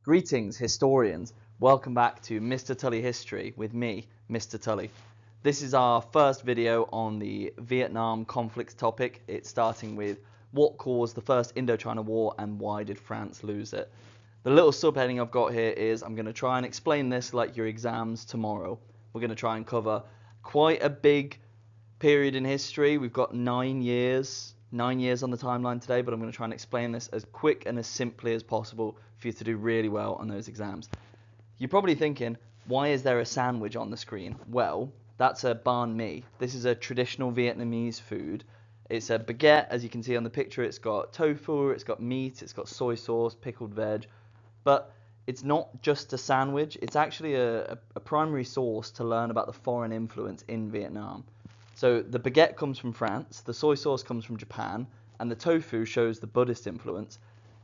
Greetings, historians. Welcome back to Mr. Tully History with me, Mr. Tully. This is our first video on the Vietnam conflict topic. It's starting with what caused the First Indochina War and why did France lose it. The little subheading I've got here is I'm going to try and explain this like your exams tomorrow. We're going to try and cover quite a big period in history. We've got 9 years on the timeline today, but I'm going to try and explain this as quick and as simply as possible for you to do really well on those exams. You're probably thinking, why is there a sandwich on the screen? Well, that's a banh mi. This is a traditional Vietnamese food. It's a baguette, as you can see on the picture. It's got tofu, it's got meat, it's got soy sauce, pickled veg. But it's not just a sandwich. It's actually a primary source to learn about the foreign influence in Vietnam. So the baguette comes from France, the soy sauce comes from Japan, and the tofu shows the Buddhist influence.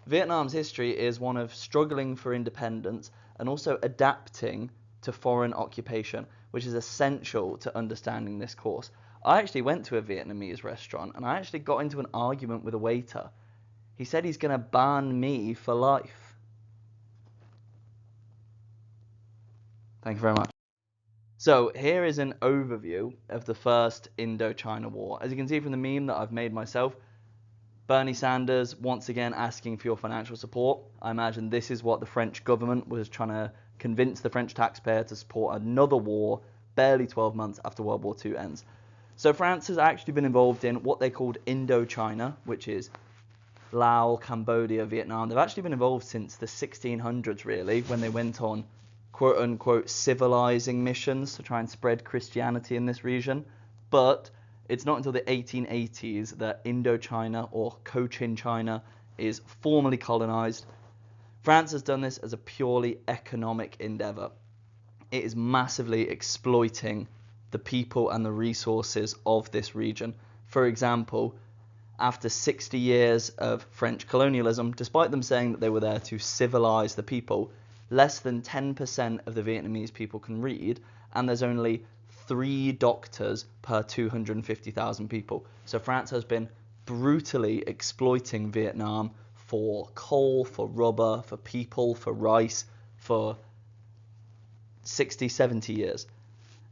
Vietnam's history is one of struggling for independence and also adapting to foreign occupation, which is essential to understanding this course. I actually went to a Vietnamese restaurant and I actually got into an argument with a waiter. He said he's going to ban me for life. Thank you very much. So here is an overview of the First Indochina War. As you can see from the meme that I've made myself, Bernie Sanders once again asking for your financial support. I imagine this is what the French government was trying to convince the French taxpayer to support another war barely 12 months after World War II ends. So France has actually been involved in what they called Indochina, which is Laos, Cambodia, Vietnam. They've actually been involved since the 1600s really, when they went on quote-unquote civilizing missions to try and spread Christianity in this region. But it's not until the 1880s that Indochina, or Cochin China, is formally colonized. France has done this as a purely economic endeavor. It is massively exploiting the people and the resources of this region. For example, after 60 years of French colonialism, despite them saying that they were there to civilize the people, less than 10% of the Vietnamese people can read, and there's only 3 doctors per 250,000 people. So France has been brutally exploiting Vietnam for coal, for rubber, for people, for rice, for 60, 70 years.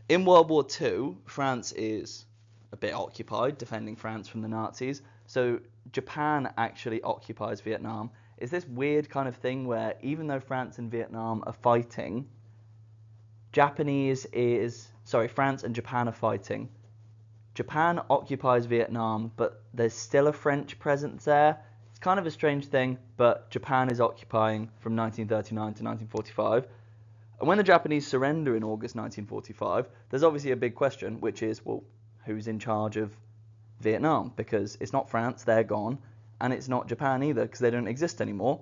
In World War II, France is a bit occupied, defending France from the Nazis. So Japan actually occupies Vietnam. It's this weird kind of thing where even though France and Vietnam are fighting, France and Japan are fighting. Japan occupies Vietnam, but there's still a French presence there. It's kind of a strange thing, but Japan is occupying from 1939 to 1945. And when the Japanese surrender in August 1945, there's obviously a big question, which is, well, who's in charge of Vietnam? Because it's not France, they're gone, and it's not Japan either, because they don't exist anymore.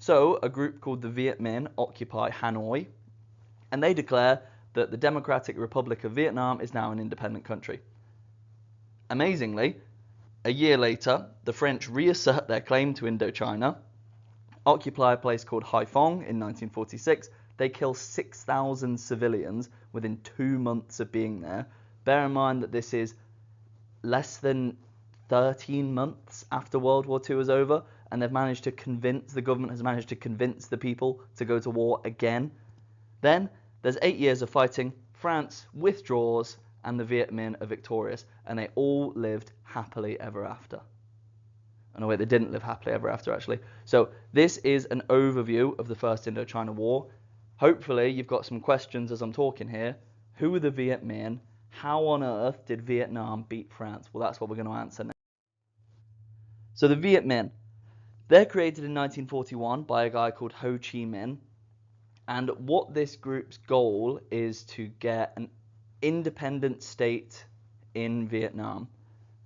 So a group called the Viet Minh occupy Hanoi, and they declare that the Democratic Republic of Vietnam is now an independent country. Amazingly, a year later, the French reassert their claim to Indochina, occupy a place called Haiphong in 1946. They kill 6,000 civilians within 2 months of being there. Bear in mind that this is less than 13 months after World War II is over, and the government has managed to convince the people to go to war again. Then there's 8 years of fighting, France withdraws, and the Viet Minh are victorious, and they all lived happily ever after. Oh no, wait, they didn't live happily ever after, actually. So this is an overview of the First Indochina War. Hopefully you've got some questions as I'm talking here. Who are the Viet Minh? How on earth did Vietnam beat France? Well, that's what we're going to answer now. So the Viet Minh, they're created in 1941 by a guy called Ho Chi Minh. And what this group's goal is to get an independent state in Vietnam.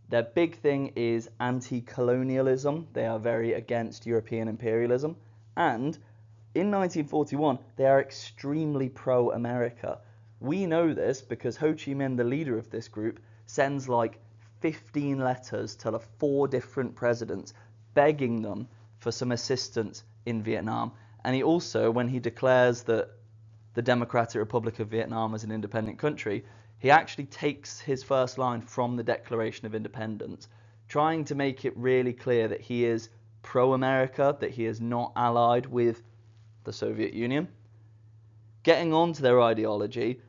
Their big thing is anti-colonialism. They are very against European imperialism. And in 1941, they are extremely pro-America. We know this because Ho Chi Minh, the leader of this group, sends like 15 letters to the 4 different presidents begging them for some assistance in Vietnam. And he also, when he declares that the Democratic Republic of Vietnam as an independent country, he actually takes his first line from the Declaration of Independence, trying to make it really clear that he is pro-America, that he is not allied with the Soviet Union. Getting on to their ideology,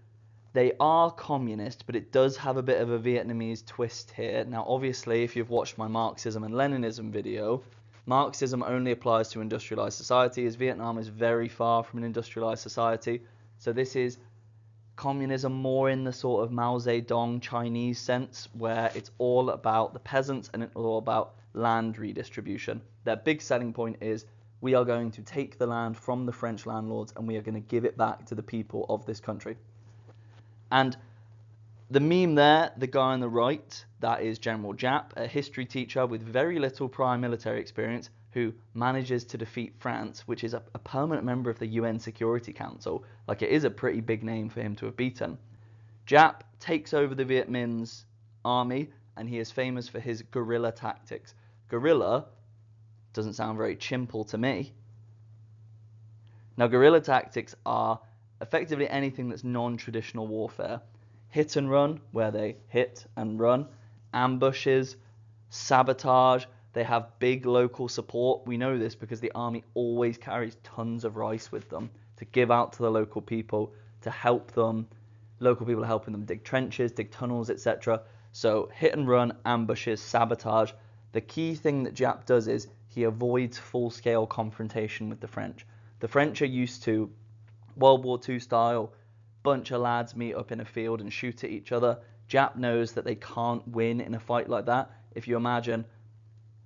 they are communist, but it does have a bit of a Vietnamese twist here. Now, obviously, if you've watched my Marxism and Leninism video, Marxism only applies to industrialized society, as Vietnam is very far from an industrialized society. So this is communism more in the sort of Mao Zedong Chinese sense, where it's all about the peasants and it's all about land redistribution. Their big selling point is, we are going to take the land from the French landlords and we are going to give it back to the people of this country. And the meme there, the guy on the right, that is General Giap, a history teacher with very little prior military experience, who manages to defeat France, which is a permanent member of the UN Security Council. Like, it is a pretty big name for him to have beaten. Giap takes over the Viet Minh's army, and he is famous for his guerrilla tactics. Guerrilla doesn't sound very chimple to me. Now, guerrilla tactics are effectively anything that's non-traditional warfare. Hit and run, where they hit and run. Ambushes, sabotage. They have big local support. We know this because the army always carries tons of rice with them to give out to the local people, to help them. Local people are helping them dig trenches, dig tunnels, etc. So hit and run, ambushes, sabotage. The key thing that Giap does is he avoids full-scale confrontation with the French. The French are used to World War II style, bunch of lads meet up in a field and shoot at each other. Giap knows that they can't win in a fight like that. If you imagine,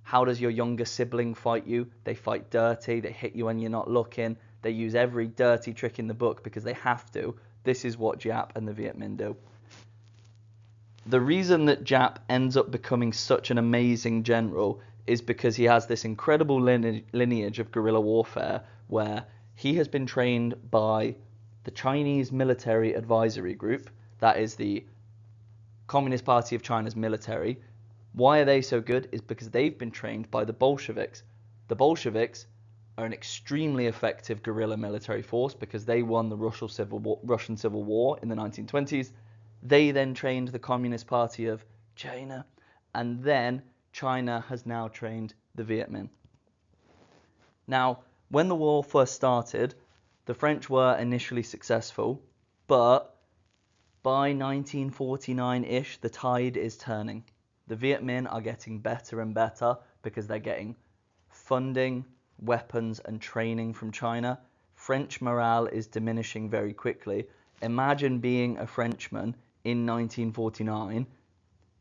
how does your younger sibling fight you? They fight dirty, they hit you when you're not looking, they use every dirty trick in the book because they have to. This is what Giap and the Viet Minh do. The reason that Giap ends up becoming such an amazing general is because he has this incredible lineage of guerrilla warfare where he has been trained by the Chinese Military Advisory Group, that is the Communist Party of China's military. Why are they so good? Is because they've been trained by the Bolsheviks. The Bolsheviks are an extremely effective guerrilla military force because they won the Russian Civil War in the 1920s. They then trained the Communist Party of China, and then China has now trained the Viet Minh. Now, when the war first started, the French were initially successful, but by 1949-ish, the tide is turning. The Viet Minh are getting better and better because they're getting funding, weapons, and training from China. French morale is diminishing very quickly. Imagine being a Frenchman in 1949.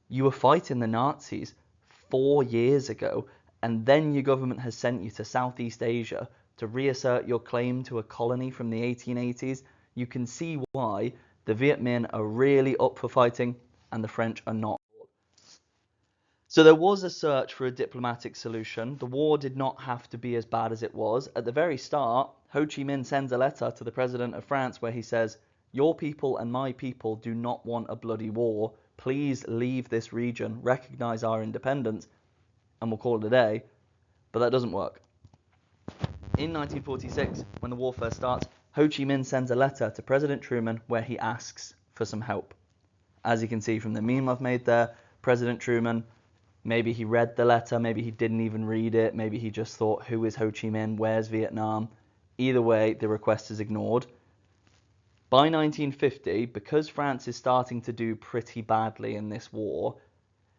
You were fighting the Nazis 4 years ago, and then your government has sent you to Southeast Asia to reassert your claim to a colony from the 1880s. You can see why the Viet Minh are really up for fighting and the French are not. So there was a search for a diplomatic solution. The war did not have to be as bad as it was. At the very start, Ho Chi Minh sends a letter to the president of France where he says, "Your people and my people do not want a bloody war. Please leave this region, recognize our independence, and we'll call it a day." But that doesn't work. In 1946, when the war first starts, Ho Chi Minh sends a letter to President Truman where he asks for some help. As you can see from the meme I've made there, President Truman, maybe he read the letter, maybe he didn't even read it, maybe he just thought, who is Ho Chi Minh, where's Vietnam? Either way, the request is ignored. By 1950, because France is starting to do pretty badly in this war,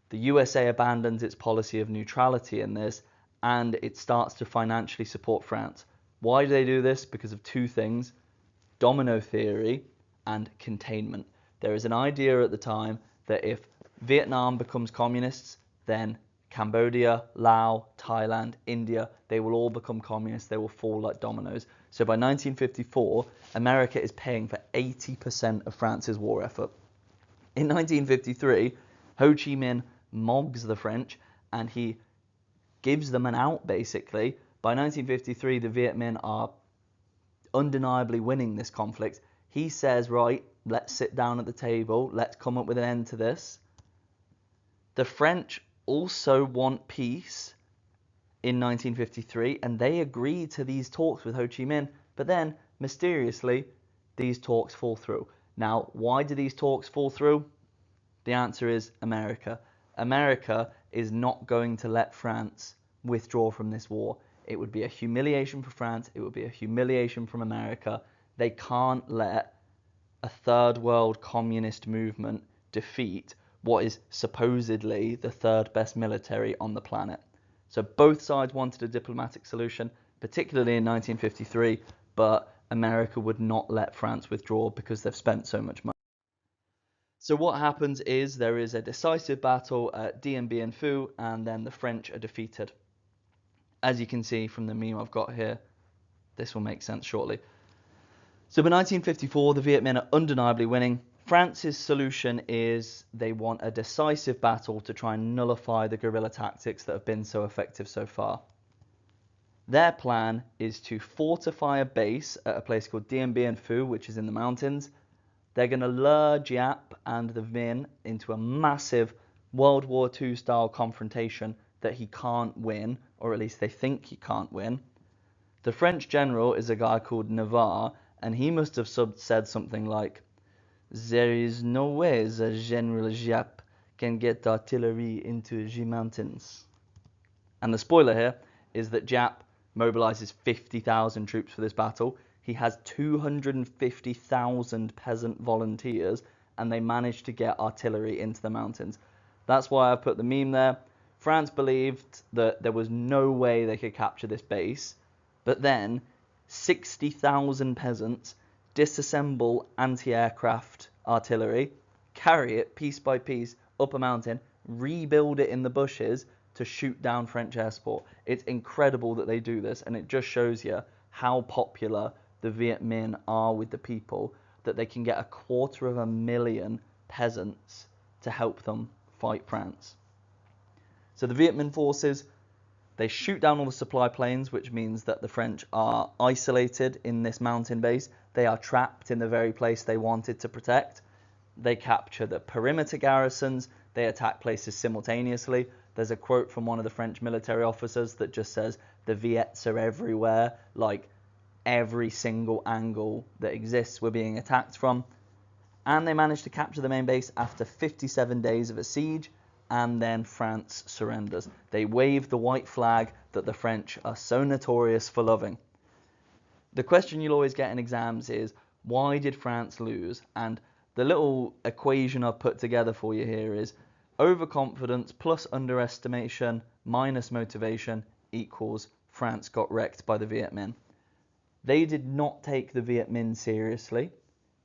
the USA abandons its policy of neutrality in this, and it starts to financially support France. Why do they do this? Because of two things: domino theory and containment. There is an idea at the time that if Vietnam becomes communists, then Cambodia, Laos, Thailand, India, they will all become communists. They will fall like dominoes. So by 1954, America is paying for 80% of France's war effort. In 1953, Ho Chi Minh mobs the French and he gives them an out, basically. By 1953, the Viet Minh are undeniably winning this conflict. He says, right, let's sit down at the table, let's come up with an end to this. The French also want peace in 1953, and they agree to these talks with Ho Chi Minh, but then, mysteriously, these talks fall through. Now, why do these talks fall through? The answer is America. America is not going to let France withdraw from this war. It would be a humiliation for France. It would be a humiliation from America. They can't let a third world communist movement defeat what is supposedly the third best military on the planet. So both sides wanted a diplomatic solution, particularly in 1953, but America would not let France withdraw because they've spent so much money. So what happens is there is a decisive battle at Dien Bien Phu, and then the French are defeated. As you can see from the meme I've got here, this will make sense shortly. So by 1954, the Viet Minh are undeniably winning. France's solution is they want a decisive battle to try and nullify the guerrilla tactics that have been so effective so far. Their plan is to fortify a base at a place called Dien Bien Phu, which is in the mountains. They're going to lure Giap and the Minh into a massive World War II style confrontation that he can't win, or at least they think he can't win. The French general is a guy called Navarre, and he must have said something like, "There is no way the General Giap can get artillery into the mountains." And the spoiler here is that Giap mobilizes 50,000 troops for this battle. He has 250,000 peasant volunteers, and they managed to get artillery into the mountains. That's why I put the meme there. France believed that there was no way they could capture this base, but then 60,000 peasants disassemble anti-aircraft artillery, carry it piece by piece up a mountain, rebuild it in the bushes to shoot down French air support. It's incredible that they do this, and it just shows you how popular the Viet Minh are with the people, that they can get 250,000 peasants to help them fight France. So the Viet Minh forces, they shoot down all the supply planes, which means that the French are isolated in this mountain base. They are trapped in the very place they wanted to protect. They capture the perimeter garrisons. They attack places simultaneously. There's a quote from one of the French military officers that just says, "The Viets are everywhere," like every single angle that exists we're being attacked from. And they managed to capture the main base after 57 days of a siege, and then France surrenders. They wave the white flag that the French are so notorious for loving. The question you'll always get in exams is, why did France lose? And the little equation I've put together for you here is overconfidence plus underestimation minus motivation equals France got wrecked by the Viet Minh. They did not take the Viet Minh seriously.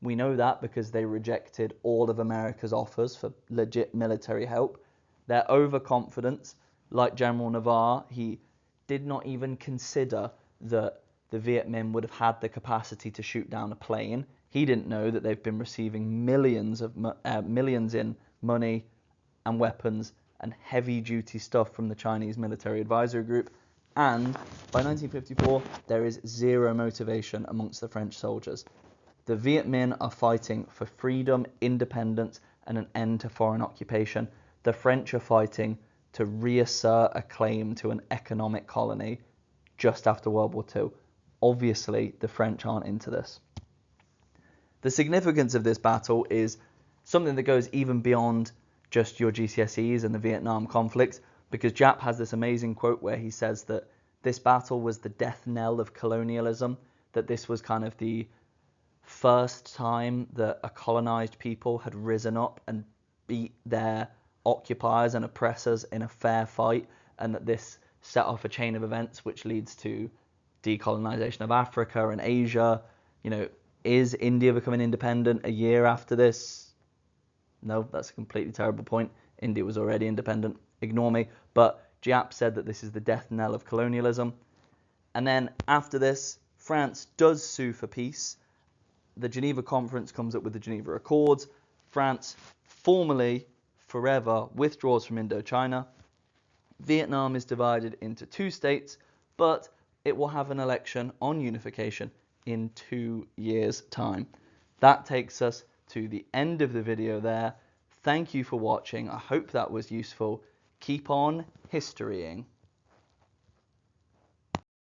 We know that because they rejected all of America's offers for legit military help. Their overconfidence, like General Navarre, he did not even consider that the Viet Minh would have had the capacity to shoot down a plane. He didn't know that they've been receiving millions in money and weapons and heavy-duty stuff from the Chinese Military Advisory Group. And by 1954, there is zero motivation amongst the French soldiers. The Viet Minh are fighting for freedom, independence, and an end to foreign occupation. The French are fighting to reassert a claim to an economic colony just after World War II. Obviously, the French aren't into this. The significance of this battle is something that goes even beyond just your GCSEs and the Vietnam conflict, because Giap has this amazing quote where he says that this battle was the death knell of colonialism, that this was kind of the first time that a colonized people had risen up and beat their occupiers and oppressors in a fair fight, and that this set off a chain of events which leads to decolonization of Africa and Asia. Is India becoming independent a year after this? No, that's a completely terrible point. India was already independent. Ignore me. But Giap said that this is the death knell of colonialism. And then after this, France does sue for peace. The Geneva Conference comes up with the Geneva Accords. France formally, forever, withdraws from Indochina. Vietnam is divided into two states, but it will have an election on unification in 2 years' time. That takes us to the end of the video there. Thank you for watching. I hope that was useful. Keep on historying.